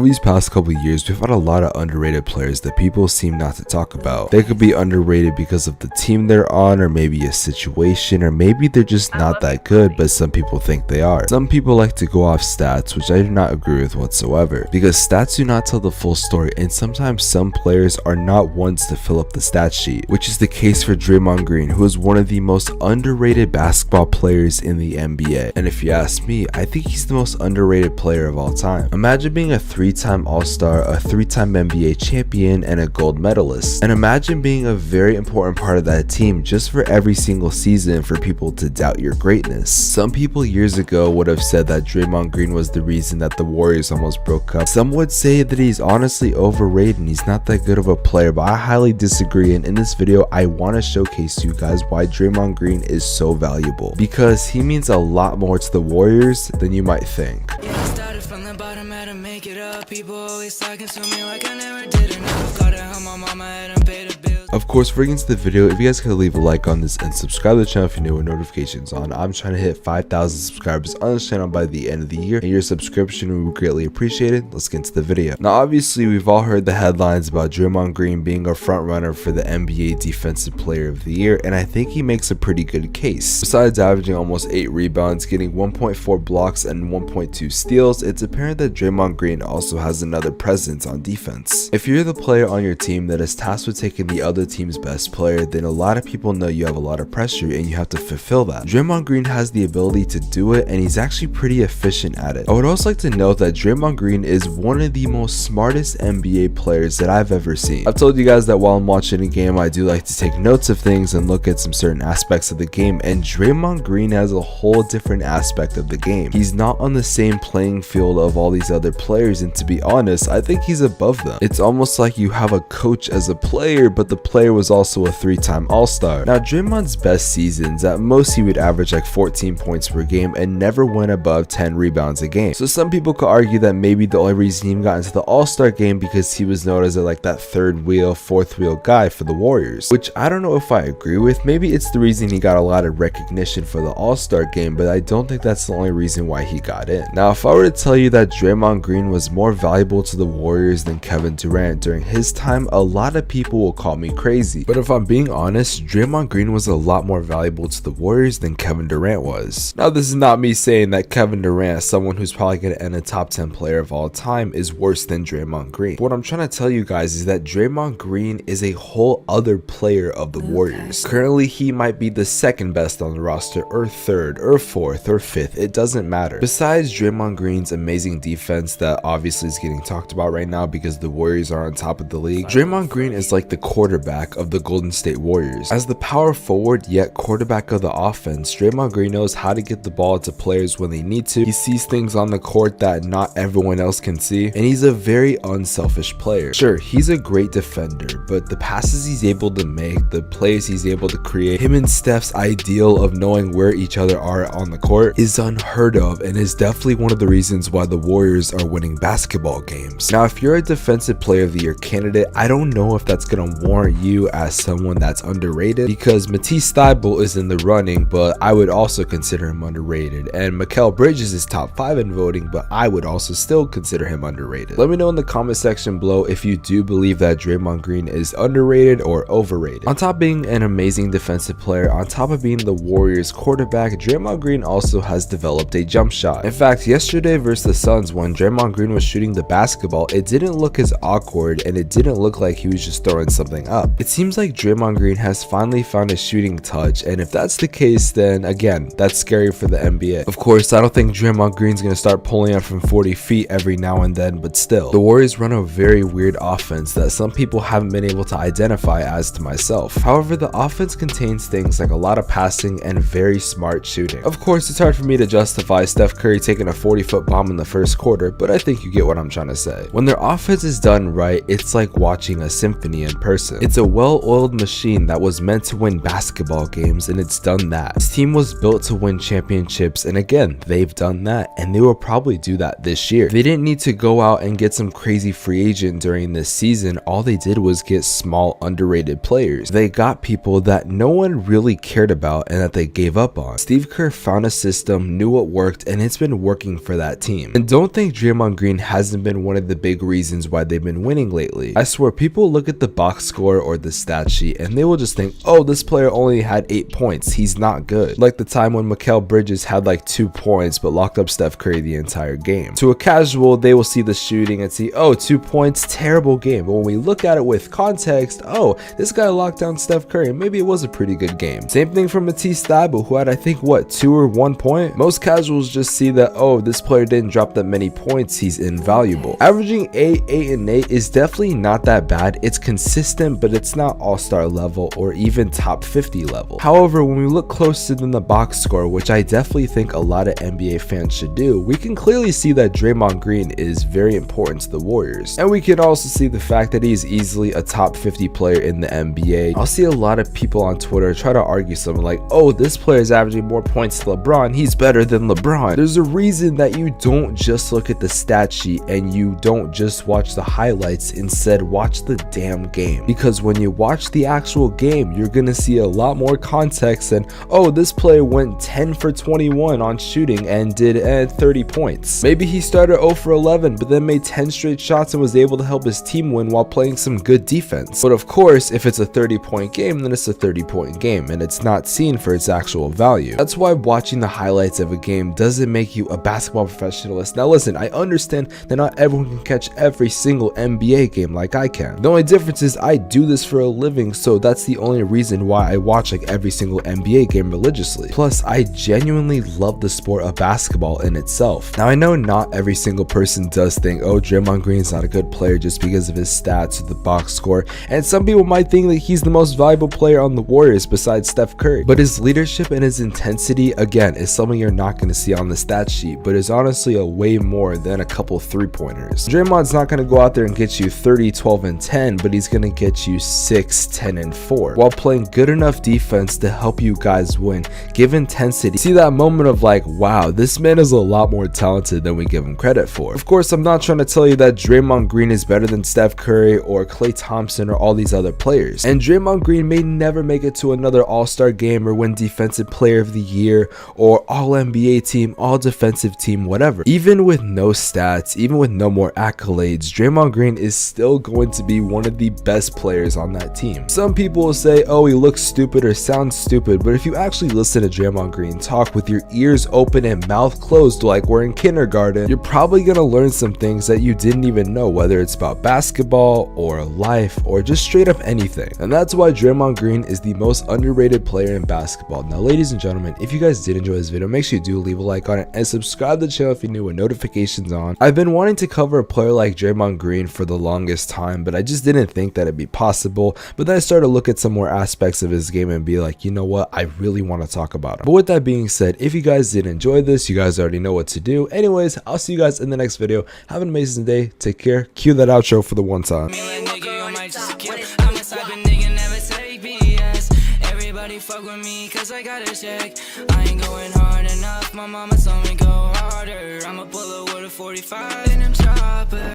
Over these past couple of years, we've had a lot of underrated players that people seem not to talk about. They could be underrated because of the team they're on, or maybe a situation, or maybe they're just not that good, but some people think they are. Some people like to go off stats, which I do not agree with whatsoever, because stats do not tell the full story, and sometimes some players are not ones to fill up the stat sheet, which is the case for Draymond Green, who is one of the most underrated basketball players in the NBA. And if you ask me, I think he's the most underrated player of all time. Imagine being a 3-time All-Star, a 3-time NBA champion, and a gold medalist. And imagine being a very important part of that team just for every single season for people to doubt your greatness. Some people years ago would have said that Draymond Green was the reason that the Warriors almost broke up. Some would say that he's honestly overrated and he's not that good of a player, but I highly disagree, and in this video I want to showcase to you guys why Draymond Green is so valuable, because he means a lot more to the Warriors than you might think. Of course, before we get into the video, if you guys could leave a like on this and subscribe to the channel if you're new with notifications on. I'm trying to hit 5,000 subscribers on this channel by the end of the year, and your subscription would be greatly appreciated. Let's get into the video. Now, obviously, we've all heard the headlines about Draymond Green being a front runner for the NBA Defensive Player of the Year, and I think he makes a pretty good case. Besides averaging almost 8 rebounds, getting 1.4 blocks, and 1.2 steals, it's apparent that Draymond Green also has another presence on defense. If you're the player on your team that is tasked with taking the other team's best player, then a lot of people know you have a lot of pressure and you have to fulfill that. Draymond Green has the ability to do it, and he's actually pretty efficient at it. I would also like to note that Draymond Green is one of the most smartest NBA players that I've ever seen. I've told you guys that while I'm watching a game, I do like to take notes of things and look at some certain aspects of the game, and Draymond Green has a whole different aspect of the game. He's not on the same playing field of all these other players, and to be honest, I think he's above them. It's almost like you have a coach as a player, but the player was also a 3-time All-Star. Now, Draymond's best seasons, at most he would average like 14 points per game and never went above 10 rebounds a game. So some people could argue that maybe the only reason he got into the All-Star game because he was known as like that third wheel, fourth wheel guy for the Warriors, which I don't know if I agree with. Maybe it's the reason he got a lot of recognition for the All-Star game, but I don't think that's the only reason why he got in. Now, if I were to tell you that Draymond Green was more valuable to the Warriors than Kevin Durant during his time, a lot of people will call me crazy. But if I'm being honest, Draymond Green was a lot more valuable to the Warriors than Kevin Durant was. Now, this is not me saying that Kevin Durant, someone who's probably going to end a top 10 player of all time, is worse than Draymond Green. But what I'm trying to tell you guys is that Draymond Green is a whole other player of the Warriors. Currently, he might be the second best on the roster, or third, or fourth, or fifth. It doesn't matter. Besides Draymond Green's amazing defense that obviously is getting talked about right now because the Warriors are on top of the league, Draymond Green is like the quarterback of the Golden State Warriors. As the power forward yet quarterback of the offense, Draymond Green knows how to get the ball to players when they need to. He sees things on the court that not everyone else can see, and he's a very unselfish player. Sure, he's a great defender, but the passes he's able to make, the plays he's able to create, him and Steph's ideal of knowing where each other are on the court is unheard of, and is definitely one of the reasons why the Warriors are winning basketball games. Now, if you're a defensive player of the year candidate, I don't know if that's going to warrant you as someone that's underrated, because Matisse Thybulle is in the running, but I would also consider him underrated, and Mikal Bridges is top 5 in voting, but I would also still consider him underrated. Let me know in the comment section below if you do believe that Draymond Green is underrated or overrated. On top of being an amazing defensive player, on top of being the Warriors quarterback, Draymond Green also has developed a jump shot. In fact, yesterday versus the Suns, when Draymond Green was shooting the basketball, it didn't look as awkward, and it didn't look like he was just throwing something up. It seems like Draymond Green has finally found a shooting touch, and if that's the case, then again, that's scary for the NBA. Of course, I don't think Draymond Green's gonna start pulling up from 40 feet every now and then, but still, the Warriors run a very weird offense that some people haven't been able to identify, as to myself. However, the offense contains things like a lot of passing and very smart shooting. Of course, it's hard for me to justify Steph Curry taking a 40-foot bomb in the first quarter, but I think you get what I'm trying to say. When their offense is done right, it's like watching a symphony in person. It's a well-oiled machine that was meant to win basketball games, and it's done that. This team was built to win championships, and again, they've done that, and they will probably do that this year. They didn't need to go out and get some crazy free agent during this season. All they did was get small, underrated players. They got people that no one really cared about and that they gave up on. Steve Kerr found a system, knew what worked, and it's been working for that team. And don't think Draymond Green hasn't been one of the big reasons why they've been winning lately. I swear, people look at the box score or the stat sheet and they will just think, oh, this player only had 8 points, he's not good. Like the time when Mikal Bridges had like 2 points but locked up Steph Curry the entire game. To a casual, they will see the shooting and see, oh, 2 points, terrible game. But when we look at it with context, oh, this guy locked down Steph Curry, maybe it was a pretty good game. Same thing for Matisse Thybulle, who had, I think, what, 2 or 1 point? Most casuals just see that, oh, this player didn't drop that many points, he's invaluable. Averaging 8, 8, and 8 is definitely not that bad. It's consistent, but it's not all-star level or even top 50 level. However, when we look closer than the box score, which I definitely think a lot of NBA fans should do, we can clearly see that Draymond Green is very important to the Warriors. And we can also see the fact that he is easily a top 50 player in the NBA. I'll see a lot of people on Twitter try to argue something like, oh, this player is averaging more points than LeBron, he's better than LeBron. There's a reason that you don't just look at the stat sheet and you don't just watch the highlights, instead watch the damn game. Because when you watch the actual game, you're gonna see a lot more context than, oh, this player went 10 for 21 on shooting and did 30 points. Maybe he started 0 for 11 but then made 10 straight shots and was able to help his team win while playing some good defense. But of course, if it's a 30-point game, then it's a 30-point game and it's not seen for its actual value. That's why watching the highlights of a game doesn't make you a basketball professionalist. Now listen, I understand that not everyone can catch every single NBA game like I can. The only difference is I do this for a living, so that's the only reason why I watch like every single NBA game religiously. Plus, I genuinely love the sport of basketball in itself. Now I know not every single person does think, oh, Draymond Green's not a good player just because of his stats or the box score, and some people might think that he's the most valuable player on the Warriors besides Steph Curry. But his leadership and his intensity, again, is something you're not going to see on the stat sheet, but is honestly a way more than a couple 3-pointers. Draymond's not going to go out there and get you 30, 12, and 10, but he's going to get you 6, 10, and 4 while playing good enough defense to help you guys win. Give intensity. See that moment of like, wow, this man is a lot more talented than we give him credit for. Of course, I'm not trying to tell you that Draymond Green is better than Steph Curry or Klay Thompson or all these other players. And Draymond Green may never make it to another All-Star game or win Defensive Player of the Year or All-NBA team, All-Defensive team, whatever. Even with no stats, even with no more accolades, Draymond Green is still going to be one of the best players on that team. Some people will say, oh, he looks stupid or sounds stupid, but if you actually listen to Draymond Green talk with your ears open and mouth closed like we're in kindergarten, you're probably gonna learn some things that you didn't even know, whether it's about basketball or life or just straight up anything. And that's why Draymond Green is the most underrated player in basketball. Now, ladies and gentlemen, if you guys did enjoy this video, make sure you do leave a like on it and subscribe to the channel if you're new with notifications on. I've been wanting to cover a player like Draymond Green for the longest time, but I just didn't think that it'd be possible. But then I started to look at some more aspects of his game and be like, you know what, I really want to talk about him. But with that being said, if you guys did enjoy this, you guys already know what to do. Anyways, I'll see you guys in the next video. Have an amazing day. Take care. Cue that outro for the one time. Everybody fuck with me cause I got a check. I ain't going hard enough. My mama told me go harder. I'ma pull up with a 45 and I'm chopper.